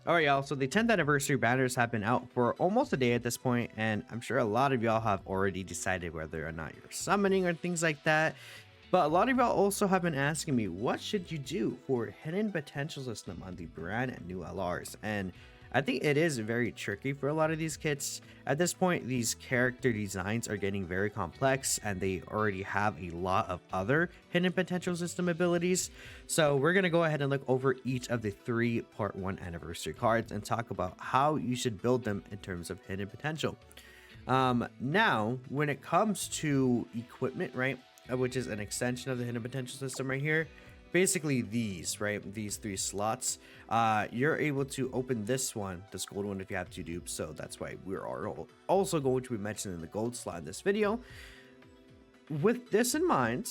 All right, y'all. So the 10th anniversary banners have been out for almost a day at this point, and I'm sure a lot of y'all have already decided whether or not you're summoning or things like that. But a lot of y'all also have been asking me, what should you do for hidden potential system on the brand new LRs? And I think it is very tricky for a lot of these kits. At this point, these character designs are getting very complex and they already have a lot of other hidden potential system abilities. So we're going to go ahead and look over each of the 3 part 1 anniversary cards and talk about how you should build them in terms of hidden potential. Now, when it comes to equipment, right, which is an extension of the hidden potential system right here, basically these, right, these 3 slots, you're able to open this gold one, if you have 2 dupes. So that's why we're also going to be mentioning the gold slot in this video. With this in mind,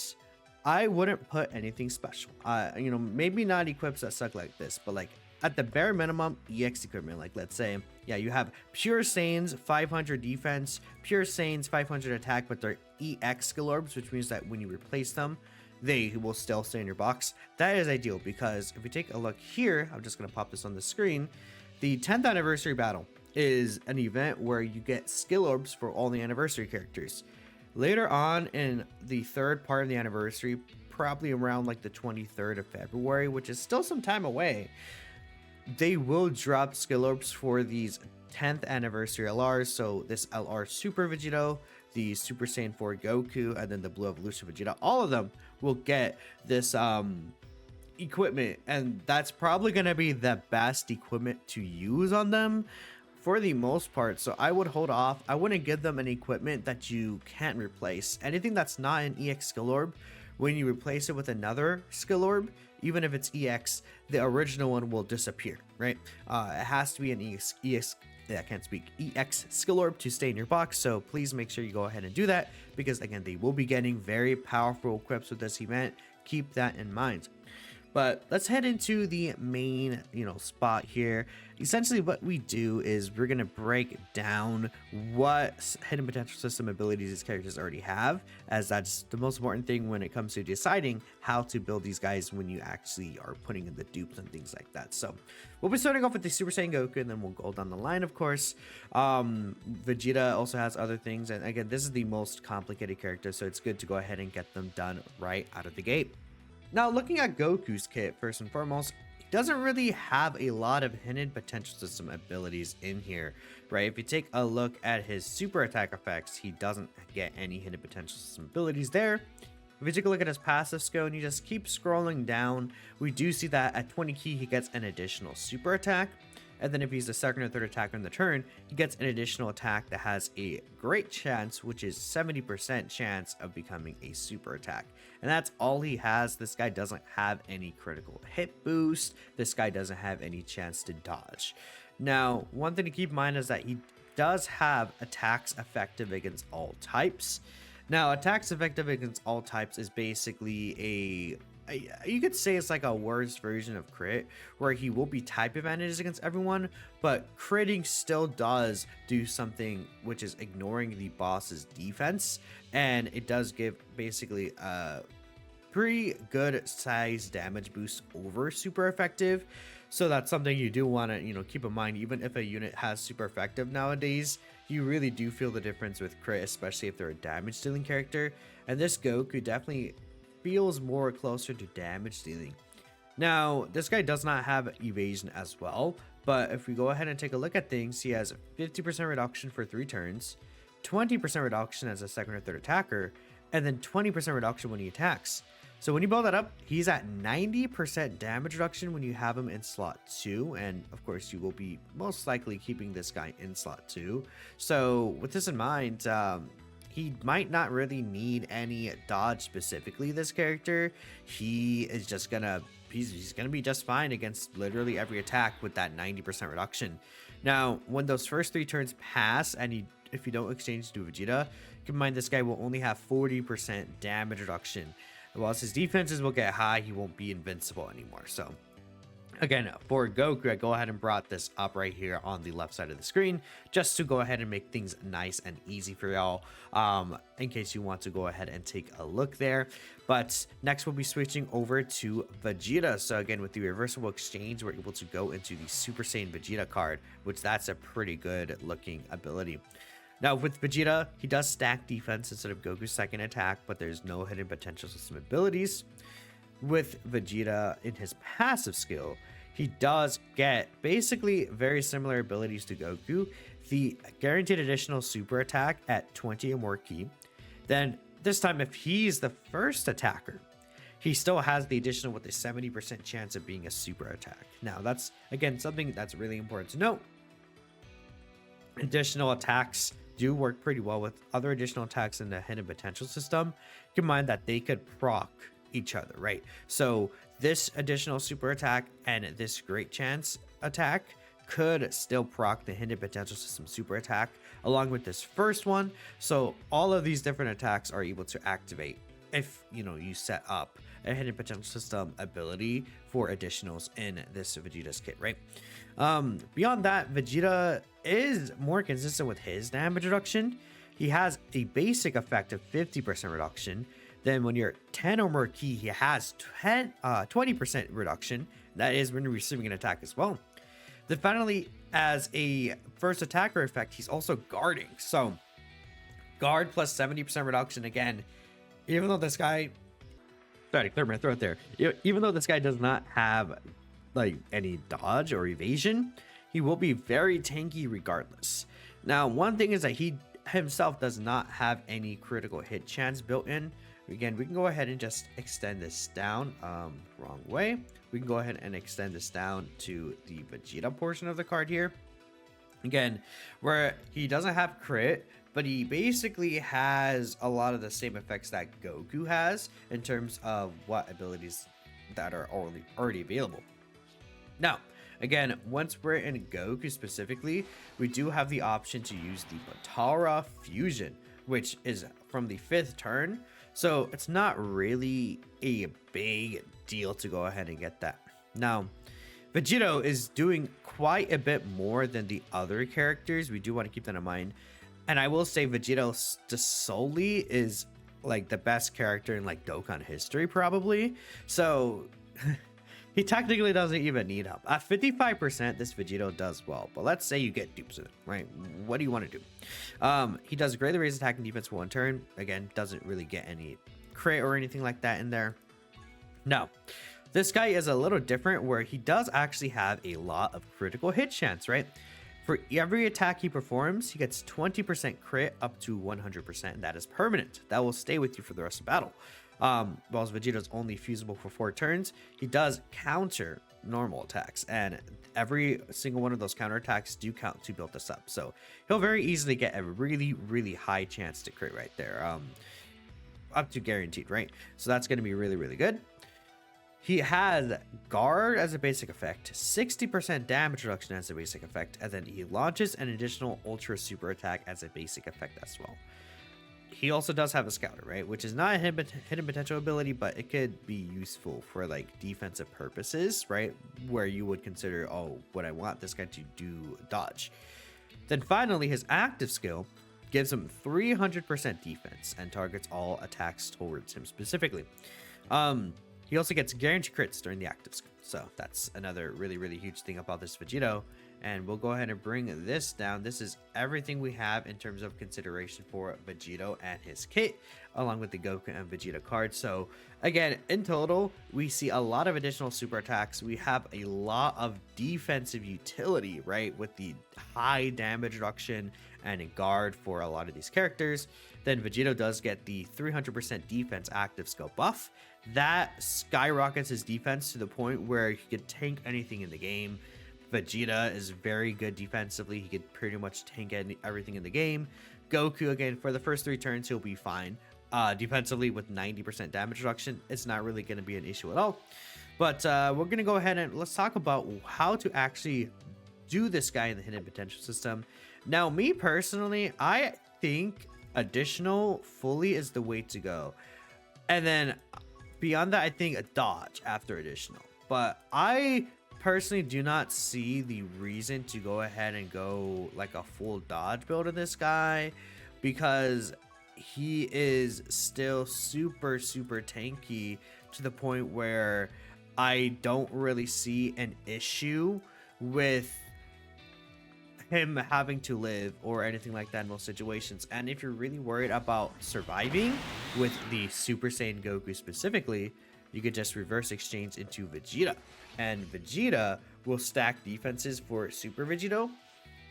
I wouldn't put anything special. Maybe not equips that suck like this, but like at the bare minimum, EX equipment. Like let's say, yeah, you have Pure Saiyans 500 defense, Pure Saiyans 500 attack, but they're EX skill orbs, which means that when you replace them, they will still stay in your box. That is ideal because if we take a look here, I'm just gonna pop this on the screen. The 10th anniversary battle is an event where you get skill orbs for all the anniversary characters. Later on in the 3rd part of the anniversary, probably around like the 23rd of February, which is still some time away, they will drop skill orbs for these 10th anniversary LRs. So this LR Super Vegito, the Super Saiyan 4 Goku, and then the Blue Evolution Vegeta, all of them will get this equipment, and that's probably going to be the best equipment to use on them for the most part. So I would hold off. I wouldn't give them an equipment that you can't replace. Anything that's not an EX skill orb, when you replace it with another skill orb, even if it's EX, the original one will disappear, right? It has to be an EX skill orb to stay in your box. So please make sure you go ahead and do that, because again, they will be getting very powerful equips with this event. Keep that in mind. But let's head into the main, spot here. Essentially what we do is we're going to break down what hidden potential system abilities these characters already have, as that's the most important thing when it comes to deciding how to build these guys when you actually are putting in the dupes and things like that. So we'll be starting off with the Super Saiyan Goku, and then we'll go down the line, of course. Vegeta also has other things, and again, this is the most complicated character, so it's good to go ahead and get them done right out of the gate. Now, looking at Goku's kit, first and foremost, he doesn't really have a lot of hidden potential system abilities in here, right? If you take a look at his super attack effects, he doesn't get any hidden potential system abilities there. If you take a look at his passive skill and you just keep scrolling down, we do see that at 20 key, he gets an additional super attack. And then if he's the 2nd or 3rd attacker in the turn, he gets an additional attack that has a great chance, which is 70% chance of becoming a super attack. And that's all he has. This guy doesn't have any critical hit boost. This guy doesn't have any chance to dodge. Now, one thing to keep in mind is that he does have attacks effective against all types. Now, attacks effective against all types is basically you could say it's like a worse version of crit, where he will be type advantages against everyone, but critting still does do something, which is ignoring the boss's defense, and it does give basically a pretty good size damage boost over super effective. So that's something you do want to keep in mind. Even if a unit has super effective nowadays, you really do feel the difference with crit, especially if they're a damage dealing character, and this Goku definitely feels more closer to damage dealing. Now, this guy does not have evasion as well, but if we go ahead and take a look at things, he has 50% reduction for 3 turns, 20% reduction as a 2nd or 3rd attacker, and then 20% reduction when he attacks. So when you build that up, he's at 90% damage reduction when you have him in slot 2, and of course you will be most likely keeping this guy in slot 2. So with this in mind, he might not really need any dodge specifically, this character. He is just gonna, he's gonna be just fine against literally every attack with that 90% reduction. Now, when those first 3 turns pass, and if you don't exchange to Vegeta, keep in mind this guy will only have 40% damage reduction. Whilst his defenses will get high, he won't be invincible anymore. So Again, for Goku, I go ahead and brought this up right here on the left side of the screen just to go ahead and make things nice and easy for y'all, in case you want to go ahead and take a look there. But next we'll be switching over to Vegeta. So again, with the reversible exchange, we're able to go into the Super Saiyan Vegeta card, which that's a pretty good looking ability. Now with Vegeta, he does stack defense instead of Goku's second attack, but there's no hidden potential system abilities. With Vegeta in his passive skill, he does get basically very similar abilities to Goku. The guaranteed additional super attack at 20 or more ki. Then this time, if he's the first attacker, he still has the additional with a 70% chance of being a super attack. Now that's, again, something that's really important to note. Additional attacks do work pretty well with other additional attacks in the hidden potential system. Keep in mind that they could proc each other, right? So this additional super attack and this great chance attack could still proc the hidden potential system super attack along with this first one. So all of these different attacks are able to activate if you set up a hidden potential system ability for additionals in this Vegeta's kit, right? Beyond that, Vegeta is more consistent with his damage reduction. He has a basic effect of 50% reduction. Then when you're 10 or more ki, he has 20% reduction. That is when you're receiving an attack as well. Then finally, as a first attacker effect, he's also guarding. So guard plus 70% reduction. Again, even though this guy, sorry to clear my throat there. Even though this guy does not have like any dodge or evasion, he will be very tanky regardless. Now, one thing is that he himself does not have any critical hit chance built in. Again, we can go ahead and just extend this down, wrong way. We can go ahead and extend this down to the Vegeta portion of the card here. Again, where he doesn't have crit, but he basically has a lot of the same effects that Goku has in terms of what abilities that are already available. Now, again, once we're in Goku specifically, we do have the option to use the Batara Fusion, which is from the 5th turn. So it's not really a big deal to go ahead and get that. Now, Vegito is doing quite a bit more than the other characters. We do want to keep that in mind. And I will say Vegito solely is like the best character in like Dokkan history probably. So he technically doesn't even need help. At 55%, this Vegito does well. But let's say you get dupes with it, right? What do you want to do? He does greatly raise attack and defense for 1 turn. Again, doesn't really get any crit or anything like that in there. Now, this guy is a little different where he does actually have a lot of critical hit chance, right? For every attack he performs, he gets 20% crit up to 100%. And that is permanent. That will stay with you for the rest of battle. While Vegeta is only feasible for 4 turns, he does counter normal attacks, and every single one of those counter attacks do count to build this up. So he'll very easily get a really, really high chance to crit right there, up to guaranteed, right? So that's going to be really, really good. He has guard as a basic effect, 60% damage reduction as a basic effect, and then he launches an additional ultra super attack as a basic effect as well. He also does have a scouter, right? Which is not a hidden potential ability, but it could be useful for like defensive purposes, right? Where you would consider, oh, what I want this guy to do dodge. Then finally, his active skill gives him 300% defense and targets all attacks towards him specifically. He also gets guaranteed crits during the active skill. So that's another really, really huge thing about this Vegito. And we'll go ahead and bring this down. This is everything we have in terms of consideration for Vegito and his kit, along with the Goku and Vegeta cards. So again, in total, we see a lot of additional super attacks. We have a lot of defensive utility, right? With the high damage reduction and a guard for a lot of these characters. Then Vegito does get the 300% defense active skill buff. That skyrockets his defense to the point where he could tank anything in the game. Vegeta is very good defensively. He could pretty much tank everything in the game. Goku, again, for the first 3 turns, he'll be fine. Defensively, with 90% damage reduction, it's not really going to be an issue at all. But we're going to go ahead and let's talk about how to actually do this guy in the hidden potential system. Now, me personally, I think additional fully is the way to go. And then beyond that, I think a dodge after additional. But I personally do not see the reason to go ahead and go like a full dodge build of this guy, because he is still super tanky to the point where I don't really see an issue with him having to live or anything like that in most situations. And if you're really worried about surviving with the Super Saiyan Goku specifically, you could just reverse exchange into Vegeta, and Vegeta will stack defenses for Super Vegito,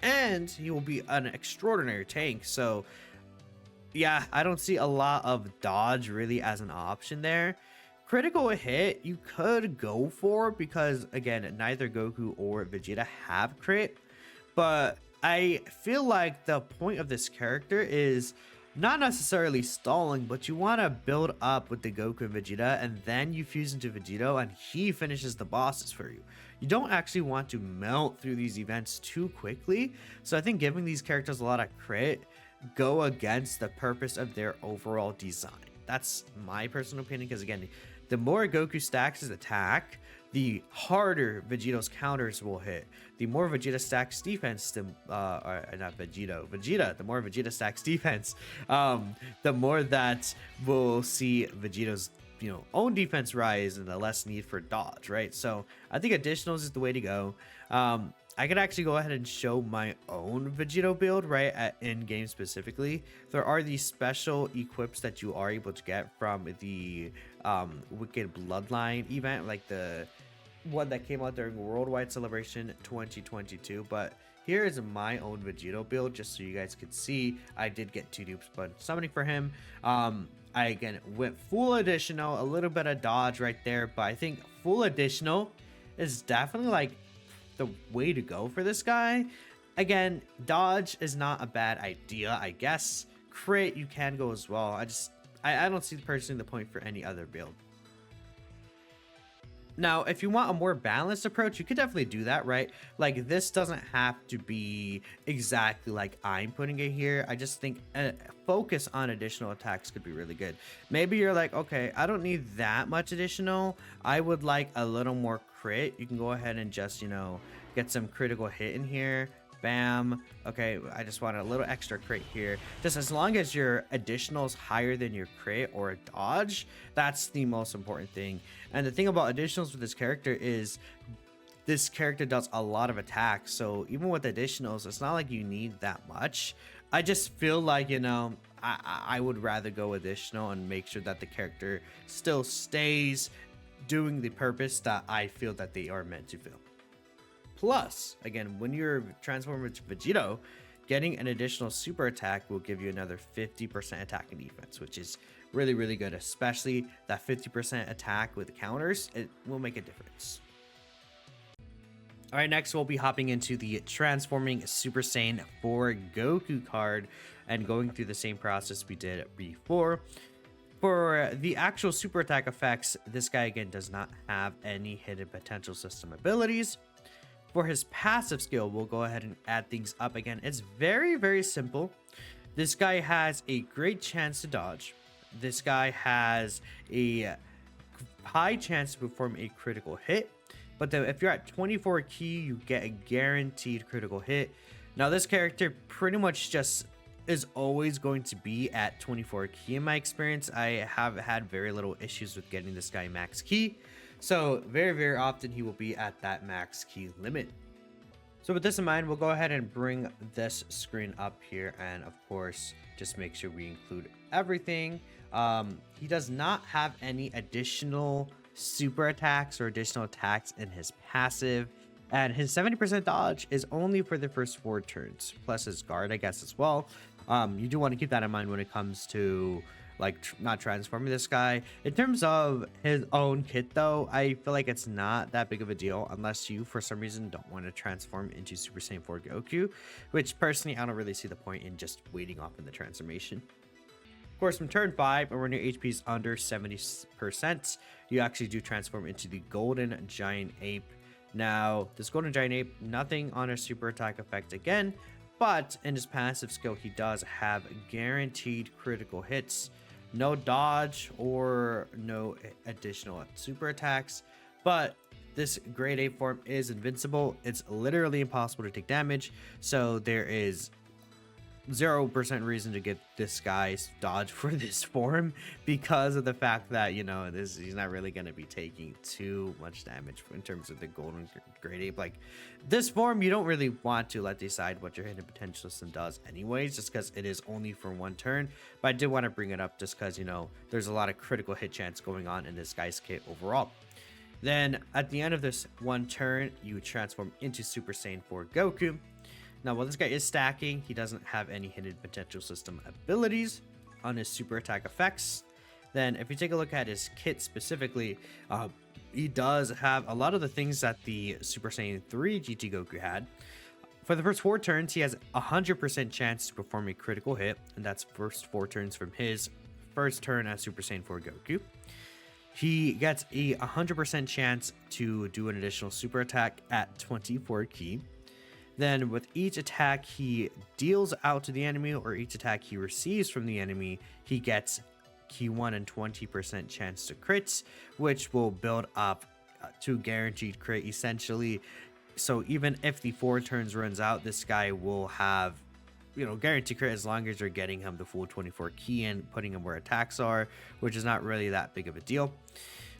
and he will be an extraordinary tank. So yeah, I don't see a lot of dodge really as an option there. Critical hit you could go for, because again, neither Goku or Vegeta have crit, but I feel like the point of this character is not necessarily stalling, but you want to build up with the Goku and Vegeta, and then you fuse into Vegito and he finishes the bosses for you. You don't actually want to melt through these events too quickly, so I think giving these characters a lot of crit go against the purpose of their overall design. That's my personal opinion, because again, the more Goku stacks his attack, the harder Vegito's counters will hit. The more Vegeta stacks defense, the Vegeta, the more Vegeta stacks defense, the more that we'll see Vegito's own defense rise and the less need for dodge, right? So I think additionals is the way to go. I could actually go ahead and show my own Vegito build, right, at in-game specifically. There are these special equips that you are able to get from the Wicked Bloodline event, like the one that came out during Worldwide Celebration 2022. But here is my own Vegito build, just so you guys could see. I did get 2 dupes, but summoning for him. I again went full additional, a little bit of dodge right there, but I think full additional is definitely like the way to go for this guy. Again, dodge is not a bad idea, I guess. Crit you can go as well. I don't see personally the point for any other build. Now, if you want a more balanced approach, you could definitely do that, right? Like, this doesn't have to be exactly like I'm putting it here. I just think a focus on additional attacks could be really good. Maybe you're like, okay, I don't need that much additional. I would like a little more crit. You can go ahead and just, get some critical hit in here. Bam. Okay, I just want a little extra crit here. Just as long as your additional is higher than your crit or dodge, that's the most important thing. And the thing about additionals with this character is this character does a lot of attacks. So even with additionals, it's not like you need that much. I just feel like, I would rather go additional and make sure that the character still stays doing the purpose that I feel that they are meant to fill. Plus, again, when you're transforming into Vegito, getting an additional super attack will give you another 50% attack and defense, which is really, really good, especially that 50% attack with the counters. It will make a difference. All right, next we'll be hopping into the transforming Super Saiyan 4 Goku card and going through the same process we did before. For the actual super attack effects, this guy again does not have any hidden potential system abilities. For his passive skill, we'll go ahead and add things up again. It's very, very simple. This guy has a great chance to dodge. This guy has a high chance to perform a critical hit. But if you're at 24 key, you get a guaranteed critical hit. Now, this character pretty much just is always going to be at 24 key in my experience. I have had very little issues with getting this guy max key. So very, very often he will be at that max key limit. So with this in mind, we'll go ahead and bring this screen up here. And of course, just make sure we include everything. He does not have any additional super attacks or additional attacks in his passive. And his 70% dodge is only for the first 4 turns, plus his guard, I guess, as well. You do want to keep that in mind when it comes to not transforming this guy. In terms of his own kit though, I feel like it's not that big of a deal unless you for some reason don't want to transform into Super Saiyan 4 Goku, which personally I don't really see the point in just waiting off in the transformation. Of course, from turn 5 and when your HP is under 70%, you actually do transform into the Golden Giant Ape. Now, this Golden Giant Ape, nothing on a super attack effect again, but in his passive skill, he does have guaranteed critical hits. No dodge or no additional super attacks, but this grade 8 form is invincible. It's literally impossible to take damage, so there is 0% reason to get this guy's dodge for this form, because of the fact that, you know, he's not really going to be taking too much damage in terms of the golden grade 8. Like, this form you don't really want to let decide what your hidden potential system does anyways, just because it is only for one turn. But I did want to bring it up just because, you know, there's a lot of critical hit chance going on in this guy's kit overall. Then at the end of this one turn, you transform into Super Saiyan 4 Goku. Now, while this guy is stacking, he doesn't have any hidden potential system abilities on his super attack effects. Then if you take a look at his kit specifically, he does have a lot of the things that the Super Saiyan 3 GT Goku had. For the first 4 turns, he has a 100% chance to perform a critical hit, and that's first 4 turns from his first turn as Super Saiyan 4 Goku. He gets a 100% chance to do an additional super attack at 24 ki. Then with each attack he deals out to the enemy, or each attack he receives from the enemy, he gets key 1 and 20% chance to crits, which will build up to guaranteed crit essentially. So even if the 4 turns runs out, this guy will have, you know, guaranteed crit as long as you're getting him the full 24 key and putting him where attacks are, which is not really that big of a deal.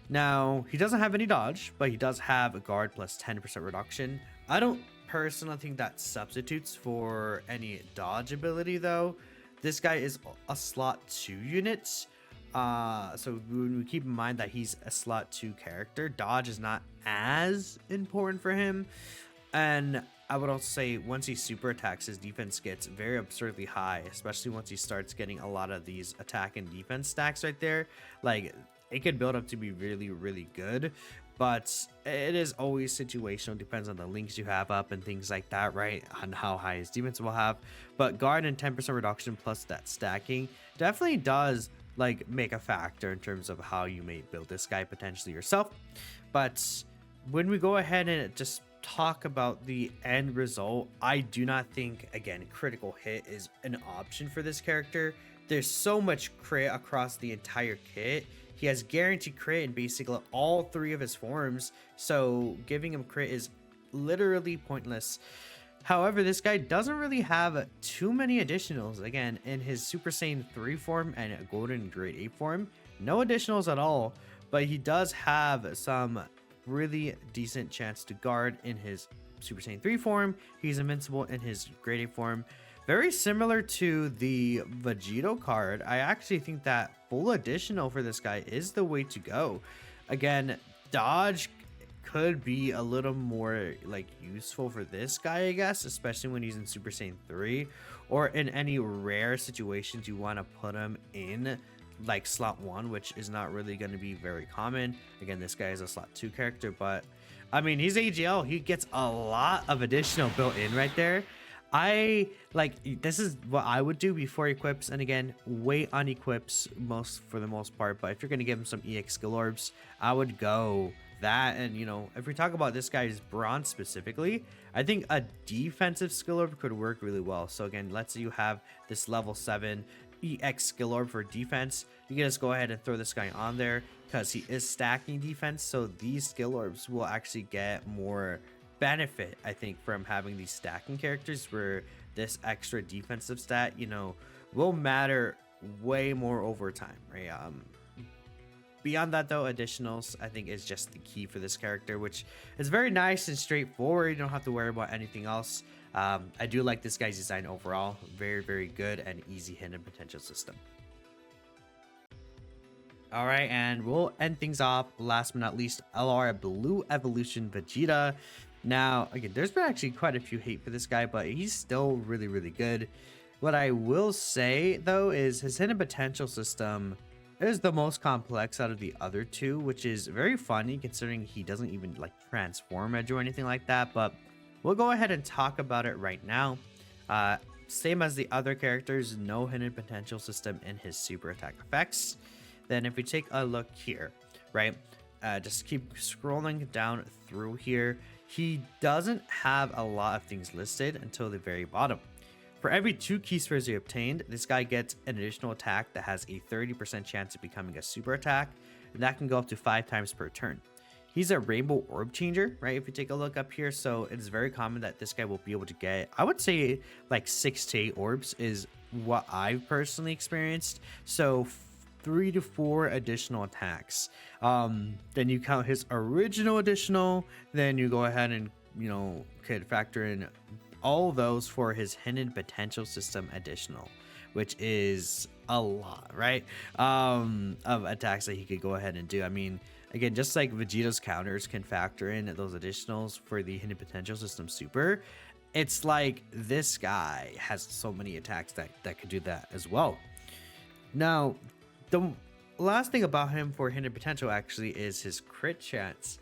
Now, he doesn't have any dodge, but he does have a guard plus 10% reduction. I don't personally think that substitutes for any dodge ability though. This guy is a slot 2 unit, so when we keep in mind that he's a slot 2 character, dodge is not as important for him. And I would also say once he super attacks, his defense gets very absurdly high, especially once he starts getting a lot of these attack and defense stacks right there. Like, it could build up to be really, really good, but it is always situational. Depends on the links you have up and things like that, right? On how high his defense will have. But guard and 10% reduction plus that stacking definitely does like make a factor in terms of how you may build this guy potentially yourself. But when we go ahead and just talk about the end result, I do not think, again, critical hit is an option for this character. There's so much crit across the entire kit. He has guaranteed crit in basically all 3 of his forms, so giving him crit is literally pointless. However, this guy doesn't really have too many additionals. Again, in his Super Saiyan 3 form and Golden Grade 8 form, no additionals at all, but he does have some really decent chance to guard in his Super Saiyan 3 form. He's invincible in his Grade 8 form. Very similar to the Vegito card. I actually think that full additional for this guy is the way to go. Again, dodge could be a little more like useful for this guy, I guess, especially when he's in Super Saiyan 3, or in any rare situations you want to put him in, like slot 1, which is not really going to be very common. Again, this guy is a slot 2 character, but I mean, he's AGL. He gets a lot of additional built in right there. This is what I would do before equips, and again, wait on equips for the most part. But if you're going to give him some EX skill orbs, I would go that. And you know, if we talk about this guy's bronze specifically, I think a defensive skill orb could work really well. So again, let's say you have this level 7 EX skill orb for defense, you can just go ahead and throw this guy on there because he is stacking defense. So these skill orbs will actually get more benefit, I think, from having these stacking characters, where this extra defensive stat, you know, will matter way more over time, right? Beyond that though, additionals I think is just the key for this character, which is very nice and straightforward. You don't have to worry about anything else. I do like this guy's design overall. Very, very good and easy hidden potential system. All right, and we'll end things off last but not least, LR Blue Evolution Vegeta. Now, again, there's been actually quite a few hate for this guy, but he's still really, really good. What I will say, though, is his hidden potential system is the most complex out of the other 2, which is very funny considering he doesn't even like transform edge or anything like that. But we'll go ahead and talk about it right now. Same as the other characters, no hidden potential system in his super attack effects. Then if we take a look here, right, just keep scrolling down through here. He doesn't have a lot of things listed until the very bottom. For every 2 key spheres you obtained, this guy gets an additional attack that has a 30% chance of becoming a super attack, and that can go up to 5 times per turn. he's a rainbow orb changer, right? If you take a look up here, so it's very common that this guy will be able to get, I would say, like 6 to 8 orbs is what I've personally experienced. So 3 to 4 additional attacks. Then you count his original additional, then you go ahead and, you know, could factor in all those for his hidden potential system additional, which is a lot, right? Of attacks that he could go ahead and do. I mean, again, just like Vegito's counters can factor in those additionals for the hidden potential system super, it's like this guy has so many attacks that could do that as well. Now, the last thing about him for hidden potential actually is his crit chance.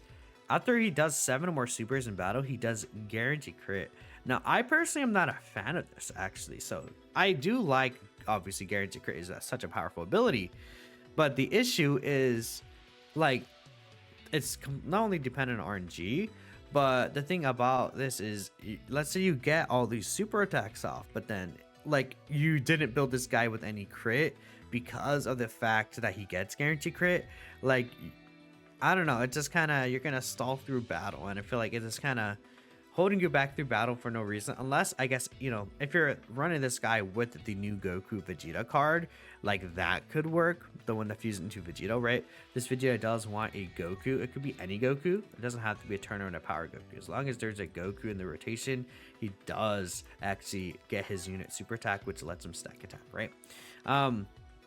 After he does 7 or more supers in battle, he does guaranteed crit. Now, I personally am not a fan of this, actually. So, I do like, obviously, guaranteed crit is such a powerful ability. But the issue is, like, it's not only dependent on RNG, but the thing about this is, let's say you get all these super attacks off, but then, like, you didn't build this guy with any crit because of the fact that he gets guaranteed crit. Like, I don't know, it just kind of, you're gonna stall through battle, and I feel like it just kind of holding you back through battle for no reason, unless, I guess, you know, if you're running this guy with the new Goku Vegeta card, like, that could work, the one that fuses into Vegito, right? This Vegeta does want a Goku. It could be any Goku. It doesn't have to be a tournament of power Goku. As long as there's a Goku in the rotation, he does actually get his unit super attack, which lets him stack attack, right?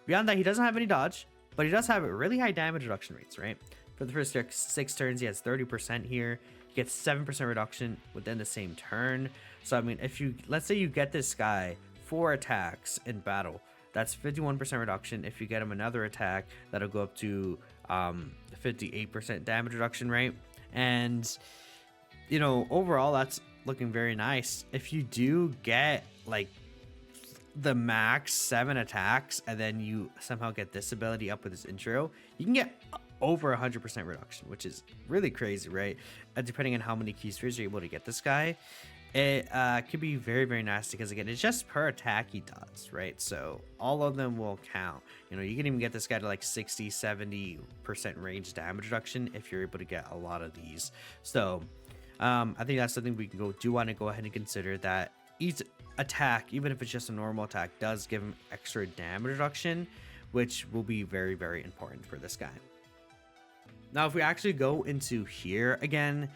Beyond that, he doesn't have any dodge, but he does have really high damage reduction rates, right? For the first 6 turns, he has 30% here. He gets 7% reduction within the same turn. So, I mean, if you, let's say you get this guy 4 attacks in battle, that's 51% reduction. If you get him another attack, that'll go up to 58% damage reduction, right? And, you know, overall, that's looking very nice. If you do get, like, the max 7 attacks, and then you somehow get this ability up with this intro, you can get over 100% reduction, which is really crazy, right? Depending on how many key spheres you're able to get this guy, it could be very, very nasty, because again, it's just per attack he does, right? So all of them will count. You know, you can even get this guy to like 60-70% range damage reduction if you're able to get a lot of these. So I think that's something we can want to go ahead and consider, that each attack, even if it's just a normal attack, does give him extra damage reduction, which will be very, very important for this guy. Now, if we actually go into here again,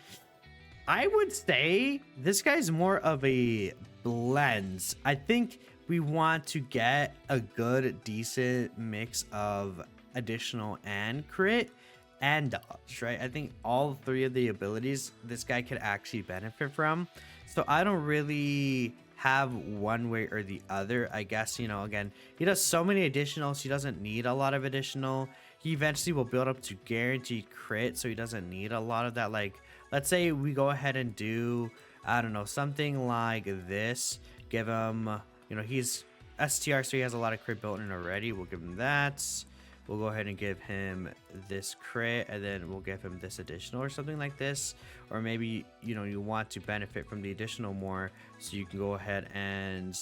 I would say this guy's more of a blend. I think we want to get a good, decent mix of additional and crit and dodge, right? I think all 3 of the abilities this guy could actually benefit from. So I don't really have one way or the other. I guess, you know, again, he does so many additionals, he doesn't need a lot of additional. He eventually will build up to guaranteed crit, so he doesn't need a lot of that. Like, let's say we go ahead and do, I don't know, something like this. Give him, you know, he's STR, so he has a lot of crit built in already. We'll give him that. We'll go ahead and give him this crit, and then we'll give him this additional or something like this. Or maybe, you know, you want to benefit from the additional more, so you can go ahead and,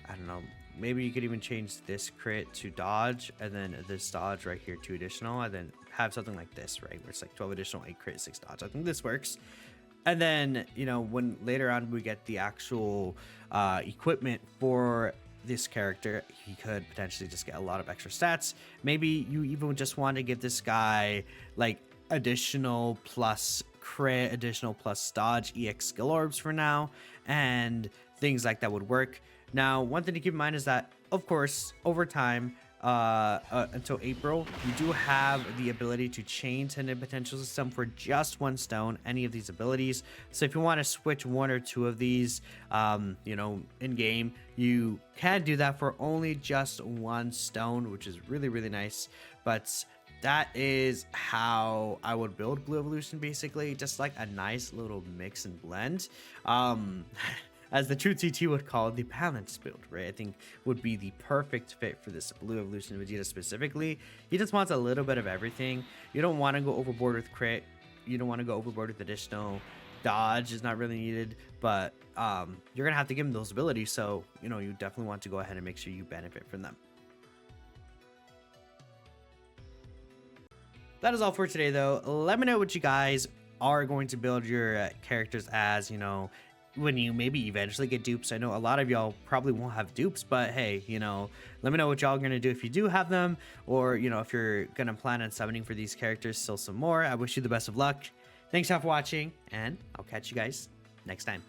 I don't know, maybe you could even change this crit to dodge, and then this dodge right here to additional, and then have something like this, right, where it's like 12 additional, 8 crit, 6 dodge. I think this works. And then, you know, when later on we get the actual equipment for this character, he could potentially just get a lot of extra stats. Maybe you even just want to give this guy like additional plus crit, additional plus dodge, EX skill orbs for now, and things like that would work. Now, one thing to keep in mind is that, of course, over time, until April, you do have the ability to change hidden potential system for just 1 stone, any of these abilities. So if you want to switch 1 or 2 of these, you know, in game, you can do that for only just 1 stone, which is really, really nice. But that is how I would build Blue Evolution, basically, just like a nice little mix and blend. As the true TT would call it, the balanced build, right? I think would be the perfect fit for this Blue Evolution Vegeta specifically. He just wants a little bit of everything. You don't want to go overboard with crit. You don't want to go overboard with additional. Dodge is not really needed, but you're going to have to give him those abilities. So, you know, you definitely want to go ahead and make sure you benefit from them. That is all for today, though. Let me know what you guys are going to build your characters as, you know, when you maybe eventually get dupes. I know a lot of y'all probably won't have dupes, but hey, you know, let me know what y'all are going to do if you do have them, or, you know, if you're going to plan on summoning for these characters still some more. I wish you the best of luck. Thanks for watching, and I'll catch you guys next time.